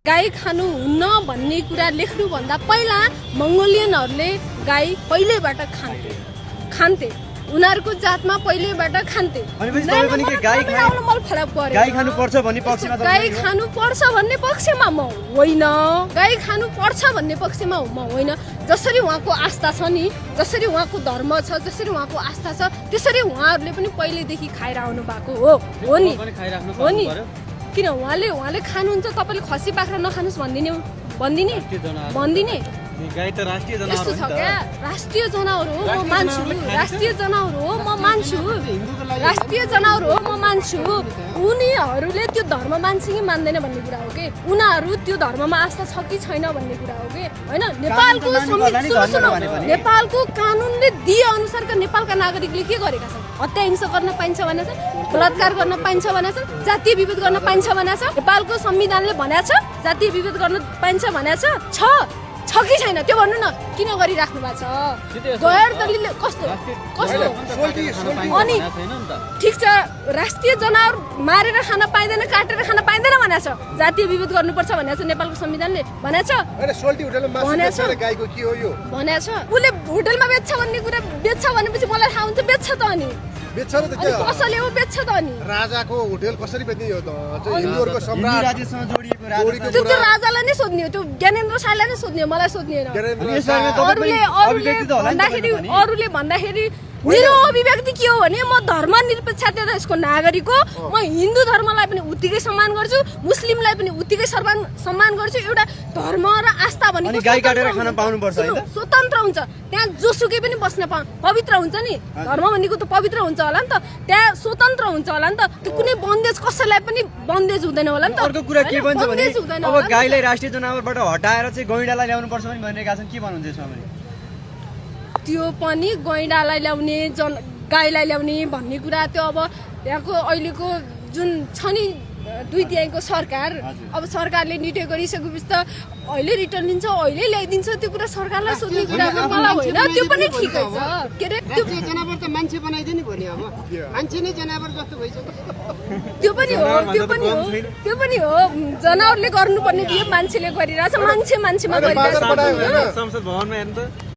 गाई खानु हुन्न भन्ने कुरा लेख्नु भन्दा पहिला मंगोलियनहरुले गाई पहिलेबाट खान्थे उनीहरुको जातमा पहिलेबाट खान्थे गाई खानु पर्छ भन्ने पक्षमा गाई खानु पर्छ भन्ने पक्षमा म होइन गाई खानु पर्छ भन्ने पक्षमा म होइन जसरी उहाँको आस्था छ नि जसरी उहाँको धर्म छ जसरी उहाँको आस्था छ त्यसरी उहाँहरुले पनि पहिलेदेखि खाएर आउनु भएको हो नि किन उहाँले खानुहुन्छ तपाईले खसी बाख्रा नखानुस् भन्दिने गाई त राष्ट्रिय जनावर हो नि त राष्ट्रिय जनावर हो म मान्छु राष्ट्रिय जनावर हो म मान्छु राष्ट्रिय जनावर हो म मान्छु उनीहरुले त्यो धर्म मान्छ कि मान्दैन भन्ने कुरा हो के उनीहरु त्यो धर्ममा आस्था छ कि छैन भन्ने कुरा हो के हैन नेपालको कानुनले दिए अनुसारका नेपालका नागरिकले के गरेका छन् हत्या हिंसा गर्न पाइन्छ भनेछ बलात्कार गर्न पाइन्छ भनेछ जातीय विभेद गर्न पाइन्छ भनेछ नेपालको संविधानले भनेछ जातीय विभेद गर्न पाइन्छ भनेछ छ कि छैन त्यो भन्नु न किन गरिराख्नु भएको छ गैर दलिलले कस्तो अनि ठीक छ राष्ट्रिय जनावर मारेर खान पाइदैन काटेर खान पाइदैन भनेछ जातीय विभेद गर्नुपर्छ भनेछ नेपालको संविधानले भनेछ उसले होटलमा बेच्छ भन्ने कुरा बेच्छ भनेपछि मलाई थाहा हुन्छ बेच्छ त अनि कसले हो बेच्छ त अनि राजाको होटल कसरी बेच्ने हो त हिन्दूहरुको सम्राट राज्यसँग जोडिएको त्यो राजालाई नै सोध्ने हो त्यो ज्ञानेन्द्र शाहलाई नै सोध्ने हो मलाई सोध्ने होइन अरूले भन्दाखेरि मेरो अभिव्यक्ति के हो भने म धर्मनिरपेक्षता देशको नागरिक हो म हिन्दू धर्मलाई पनि उत्तिकै सम्मान गर्छु मुस्लिमलाई पनि उत्तिकै सम्मान गर्छु एउटा धर्म र आस्था भनेको गाई काटेर खान पाउनु पर्छ हैन स्वतन्त्र हुन्छ त्यहाँ जोसुकै पनि बस्न पवित्र हुन्छ नि धर्म भनेको त पवित्र हुन्छ होला नि त त्यहाँ स्वतन्त्र हुन्छ होला नि त त्यो कुनै बन्देज कसैलाई पनि बन्देज हुँदैन होला नि त अर्को कुरा के भन्छ भने अब गाईलाई राष्ट्रिय जनावरबाट हटाएर चाहिँ गैंडालाई ल्याउनु पर्छ पनि भनिरहेका छन् के भन्नुहुन्छ यसमा भने त्यो पनि गैंडालाई ल्याउने गाईलाई ल्याउने भन्ने कुरा त्यो अब यहाँको अहिलेको जुन छ नि दुई तिहाईको सरकार अब सरकारले निटे गरिसकेपछि त अहिले रिटर्न लिन्छ अहिले ल्याइदिन्छ त्यो कुरा सरकारलाई सोध्ने कुरा मलाई होइन त्यो पनि ठिकै छ के रे त्यो जनावर त मान्छे बनाइदियो नि भनि अब मान्छे नै जनावर जस्तो भइसक्यो त्यो पनि हो जनावरले गर्नुपर्ने थियो मान्छेले गरिरहेछ मान्छेमा गरिरहेछ संसद भवनमा हेर्नु त